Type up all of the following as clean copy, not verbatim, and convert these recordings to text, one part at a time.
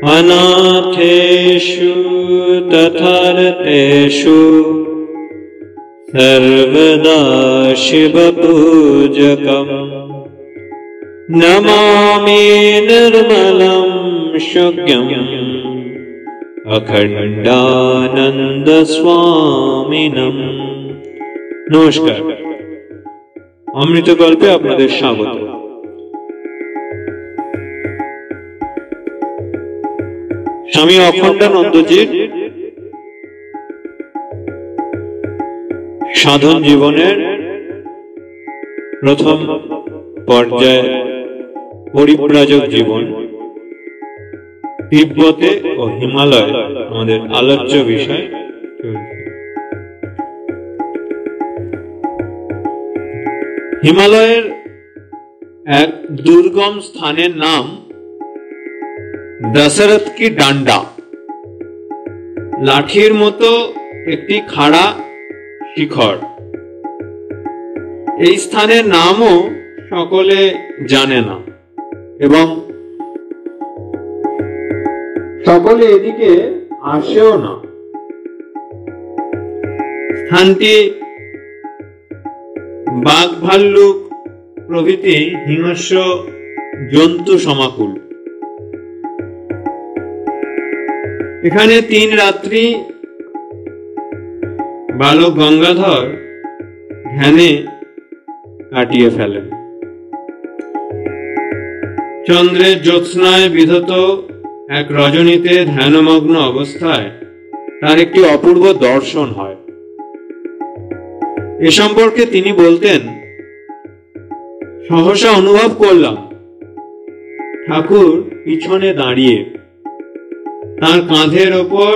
अनाथेषु तथार्तेषु सर्वदा शिवपूजकम् नमामि निर्मलं शुद्धम् अखण्डानंद स्वामिनम्। नमस्कार, अमृत गल्पे आपनादेर स्वागत। स्वामी अखण्डानंदजीर साधन जीवनेर प्रथम पर्याय परिव्राजक जीवन तिब्बते और हिमालय आमादेर आलोच्य विषय। हिमालयेर एक दुर्गम स्थानेर नाम दशरथ की डांडा। लाठिर मतो एकटी खाड़ा शिखर। এই স্থানের নামও সকলে জানে না এবং সকলে এদিকে আসেও না। স্থানটি বাঘ ভাল্লুক প্রভৃতি হিংস্র জন্তু সমাকুল। এখানে 3 রাত্রি বালক গঙ্গাধর ধ্যানে কাটিয়ে ফেলেন। চন্দ্রের জ্যোৎস্নায় বিধত এক রজনীতে ধ্যানমগ্ন অবস্থায় তার একটি অপূর্ব দর্শন হয়। এ সম্পর্কে তিনি বলতেন, সহসা অনুভব করলাম ঠাকুর পিছনে দাঁড়িয়ে, তার কাঁধের ওপর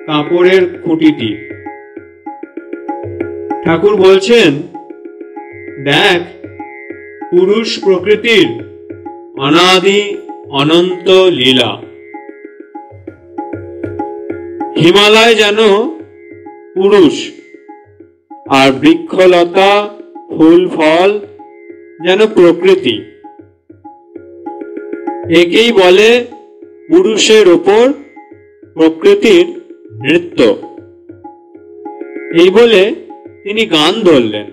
কাপড়ের খুঁটিটি। ঠাকুর বলছেন, দেখ, পুরুষ প্রকৃতির অনাদি অনন্ত লীলা। হিমালয় যেন পুরুষ, আর বৃক্ষলতা ফুল ফল যেন প্রকৃতি। একেই বলে পুরুষের ওপর প্রকৃতির নৃত্য। এই বলে তিনি গান ধরলেন,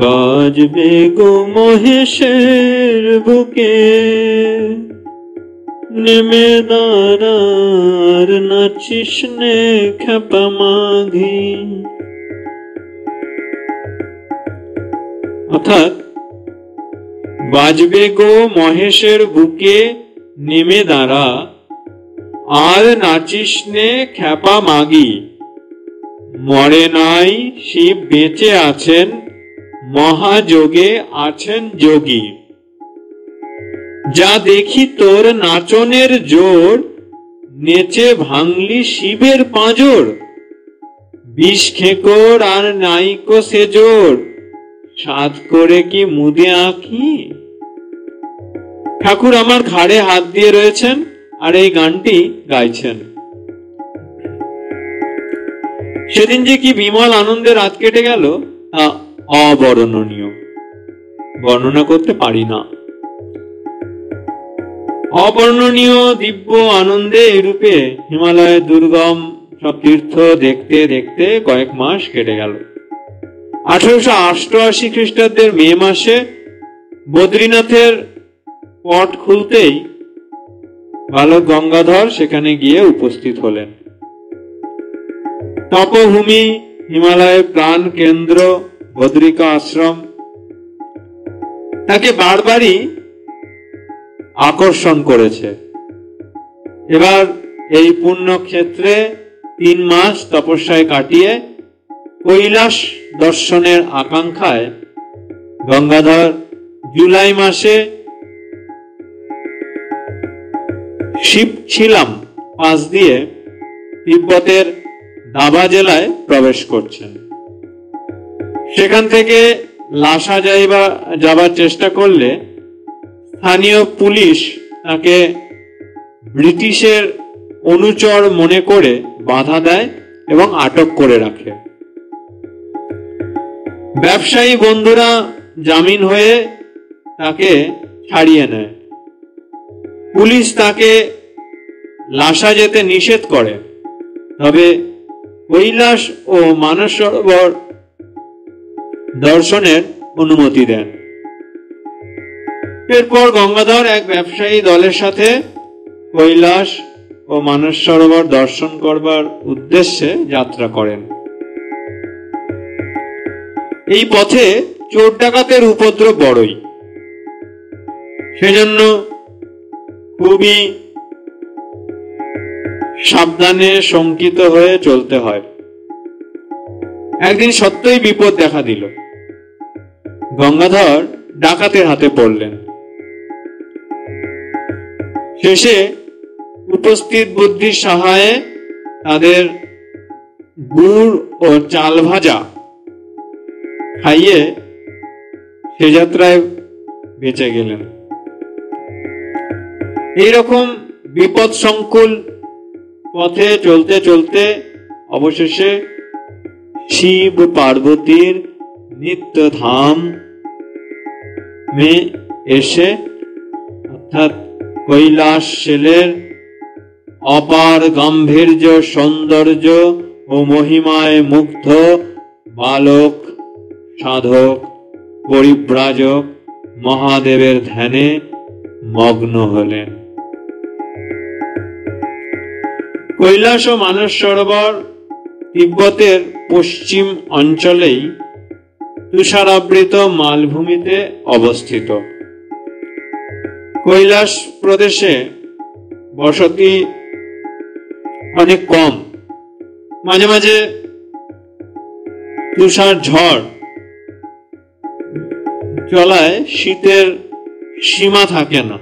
বাজবে গো মহেশের বুকে নেমে দাঁড়ার নাচিস নে খেপা মাঘি। অর্থাৎ বাজবে গো মহেশের বুকে নেমে দাঁড়া আর নাচিস নে খেপা মাগি। মরে নাই, শিব বেঁচে আছেন, মহাযোগে আছেন যোগী। যা দেখি তোর নাচনের জোর, নেচে ভাঙলি শিবের পাঁজর। বিষ খেকর আর নাইকো সে জোর, সাধ করে কি মুদে আঁকি। ঠাকুর আমার ঘাড়ে হাত দিয়ে রয়েছেন আর এই গানটি গাইছেন। সেদিন যে কি বিমল আনন্দে রাত কেটে গেল তা অবর্ণনীয়, বর্ণনা করতে পারি না। অবর্ণনীয় দিব্য আনন্দে এরূপে হিমালয়ের দুর্গম সব তীর্থ দেখতে দেখতে কয়েক মাস কেটে গেল। 1888 খ্রিস্টাব্দের মে মাসে বদ্রীনাথের পট খুলতেই বালক গঙ্গাধর সেখানে গিয়ে উপস্থিত হলেন। তপভূমি, হিমালয়ের প্রাণ কেন্দ্র বদ্রিকা আশ্রম তাকে বারবারই আকর্ষণ করেছে। এবার এই পুণ্যক্ষেত্রে 3 মাস তপস্যায় কাটিয়ে কৈলাস দর্শনের আকাঙ্ক্ষায় গঙ্গাধর জুলাই মাসে শিবছিলাম পাশ দিয়ে তিব্বতের দাবা জেলায় প্রবেশ করছেন। সেখান থেকে লাসা যাবার চেষ্টা করলে স্থানীয় পুলিশ তাকে ব্রিটিশের অনুচর মনে করে বাধা দেয় এবং আটক করে রাখে। ব্যবসায়ী বন্ধুরা জামিন হয়ে তাকে ছাড়িয়ে নেয়। পুলিশ তাকে লাসা যেতে নিষেধ করে, তবে কৈলাস ও মানস সরোবর দর্শনের অনুমতি দেন। এরপর গঙ্গাধর এক ব্যবসায়ী দলের সাথে কৈলাস ও মানস সরোবর দর্শন করবার উদ্দেশ্যে যাত্রা করেন। এই পথে চোর ডাকাতের উপদ্রব বড়ই, সেজন্য খুবই সাবধানে শঙ্কিত হয়ে চলতে হয়। একদিন সত্যই বিপদ দেখা দিল। গঙ্গাধর ডাকাতের হাতে পড়লেন। শেষে উপস্থিত বুদ্ধির সহায়ে তাদের গুড় ও চাল ভাজা খাইয়ে সে যাত্রায় বেঁচে গেলেন। এইরকম বিপদ সংকুল পথে চলতে চলতে অবশেষে শিব পার্বতীর নিত্য ধাম এসে, অর্থাৎ কৈলাস শিলের অপার গাম্ভীর্য, সৌন্দর্য ও মহিমায় মুগ্ধ বালক সাধক পরিব্রাজক মহাদেবের ধ্যানে মগ্ন হলেন। কৈলাস ও মানস সরোবর তিব্বতের পশ্চিম অঞ্চলেই তুষারাবৃত মালভূমিতে অবস্থিত। কৈলাস প্রদেশে বসতি অনেক কম, মাঝে মাঝে তুষার ঝড় চলায় শীতের সীমা থাকে না।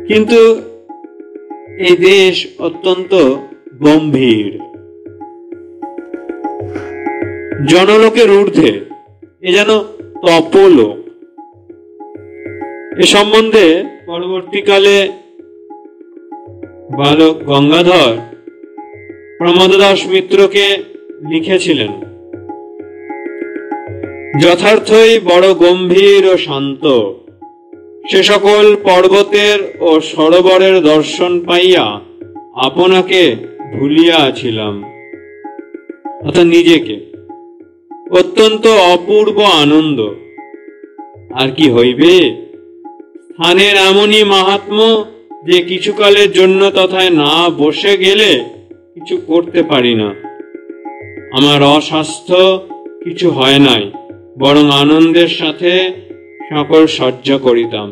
কিন্তু এই দেশ অত্যন্ত গম্ভীর, জনলোকের ঊর্ধ্বে, এ যেন তপলোক। এ সম্বন্ধে পরবর্তীকালে বালক গঙ্গাধর প্রমোদ দাস মিত্রকে লিখেছিলেন, যথার্থই বড় গম্ভীর ও শান্ত, সে সকল পর্বতের ও সরোবরের দর্শন পাইয়া আপনাকে ভুলিয়াছিলাম, অর্থাৎ নিজেকে। অত্যন্ত অপূর্ব আনন্দ, আর কি হইবে? স্থানের এমনই মাহাত্ম্য যে কিছুকালের জন্য তথায় না বসে গেলে কিছু করতে পারি না। আমার অস্বাস্থ্য কিছু হয় নাই, বরং আনন্দের সাথে সকল সহ্য করিতাম।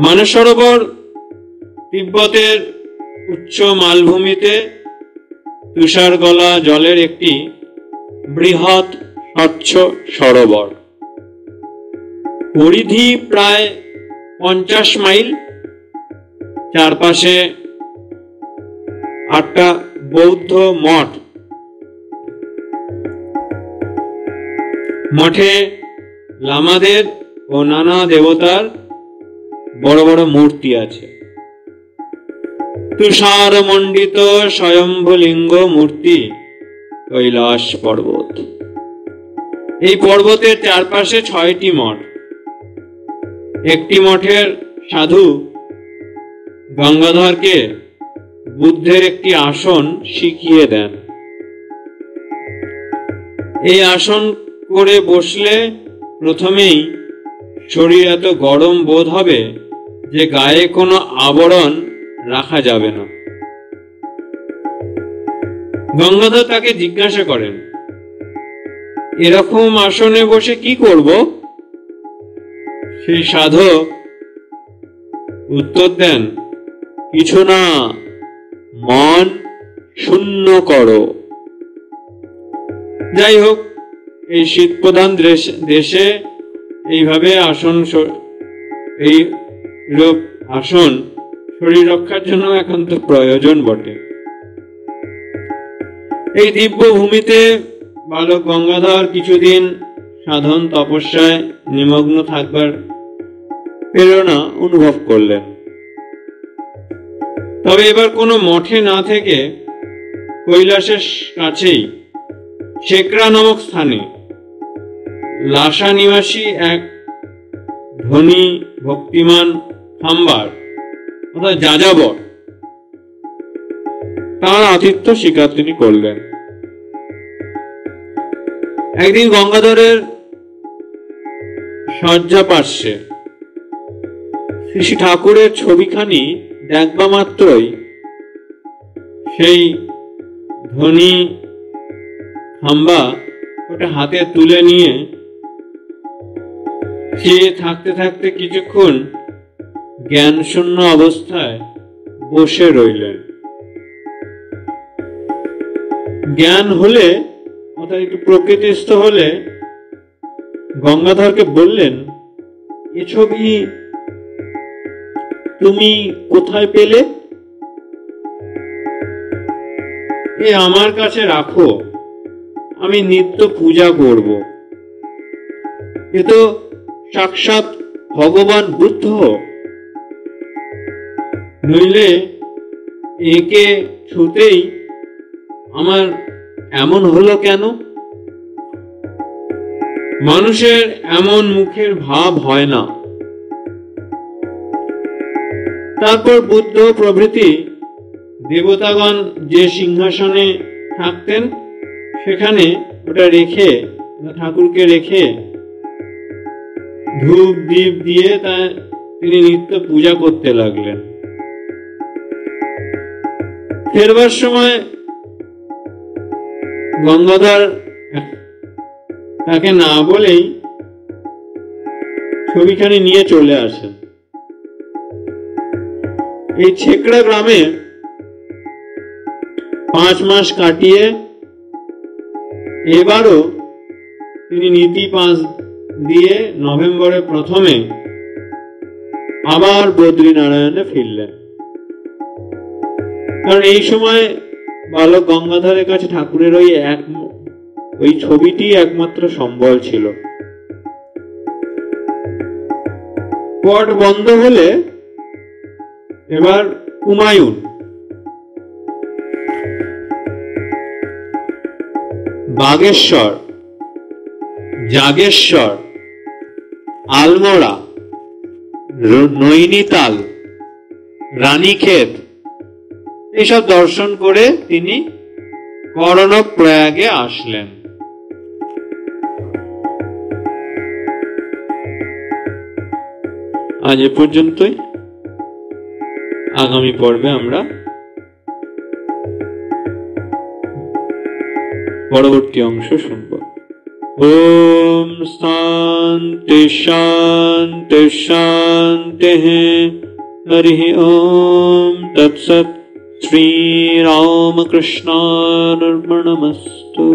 মানস সরোবর তিব্বতের উচ্চ মালভূমিতে তুষার গলা জলের একটি বৃহৎ স্বচ্ছ সরোবর। পরিধি প্রায় 50 মাইল। চারপাশে 8টা বৌদ্ধ মঠ। মঠে লামাদের ও নানা দেবতার বড় বড় মূর্তি আছে। তুষার মণ্ডিত স্বয়ম্ভলিঙ্গ মূর্তি কৈলাস পর্বত। এই পর্বতের চারপাশে 6টি মঠ। একটি মঠের সাধু গঙ্গাধরকে বুদ্ধের একটি আসন শিখিয়ে দেন। এই আসন করে বসলে প্রথমেই শরীর এত গরম বোধ হবে যে গায়ে কোনো আবরণ রাখা যাবে না। গঙ্গাধর তাকে জিজ্ঞাসা করেন, এরকম আসনে বসে কি করব? সেই সাধক উত্তর দেন, কিছু না, মন শূন্য করো। যাই হোক, এই শীত প্রধান দেশে এইভাবে এই রূপ আসন শরীর রক্ষার জন্য একান্ত প্রয়োজন বটে। এই দিব্য ভূমিতে বালক গঙ্গাধর কিছুদিন সাধন তপস্যায় নিমগ্ন থাকবার প্রেরণা অনুভব করলেন। তবে এবার কোনো মঠে না থেকে কৈলাসের কাছেই ছেকরা নামক স্থানে লাসা নিবাসী এক ধনী ভক্তিমান খাম্বার অর্থাৎ যাযাবর তার আতিথ্য স্বীকার তিনি করলেন। একদিন গঙ্গাধরের শয্যা পার্শ্বে শ্রী ঠাকুরের ছবিখানি দেখবা মাত্রই সেই ধনী খাম্বা ওটা হাতে তুলে নিয়ে চেয়ে থাকতে থাকতে কিছুক্ষণ জ্ঞান শূন্য অবস্থায় বসে রইলেন। জ্ঞান হলে অর্থাৎ একটু প্রকৃতিস্থ হলে গঙ্গাধরকে বললেন, এ ছবি তুমি কোথায় পেলে? এ আমার কাছে রাখো, আমি নিত্য পূজা করব। এ তো সাক্ষাৎ ভগবান বুদ্ধ, নইলে একে ছুতেই আমার এমন হলো কেন? মানুষের এমন মুখের ভাব হয় না। তারপর বুদ্ধ প্রভৃতি দেবতাগণ যে সিংহাসনে থাকতেন সেখানে ওটা রেখে, ঠাকুরকে রেখে ধূপ দীপ দিয়ে তিনি নিত্য পূজা করতে লাগলেন। ফেরবার সময় গঙ্গাধর তাকে না বলেই ছবিখানি নিয়ে চলে আসেন। এই ছেকড়া গ্রামে 5 মাস কাটিয়ে এবারও তিনি নীতি পাস দিয়ে নভেম্বরের প্রথমে আবার বদ্রীনারায়ণে ফিরলেন। কারণ এই সময় বালক গঙ্গাধরের কাছে ঠাকুরের ওই ছবিটি একমাত্র সম্বল ছিল। পট বন্ধ হলে এবার হুমায়ুন বাগেশ্বর, জাগেশ্বর, আলমোড়া, নৈনিতাল, রানীক্ষেত এসব দর্শন করে তিনি কর্ণপ্রয়াগে আসলেন। আজ এ পর্যন্তই। আগামী পর্বে আমরা পরবর্তী অংশ শুনব। ওম শান্তি শান্তি শান্তি। হরি ওম তৎসৎ। শ্রী রামকৃষ্ণার্পণমস্তু।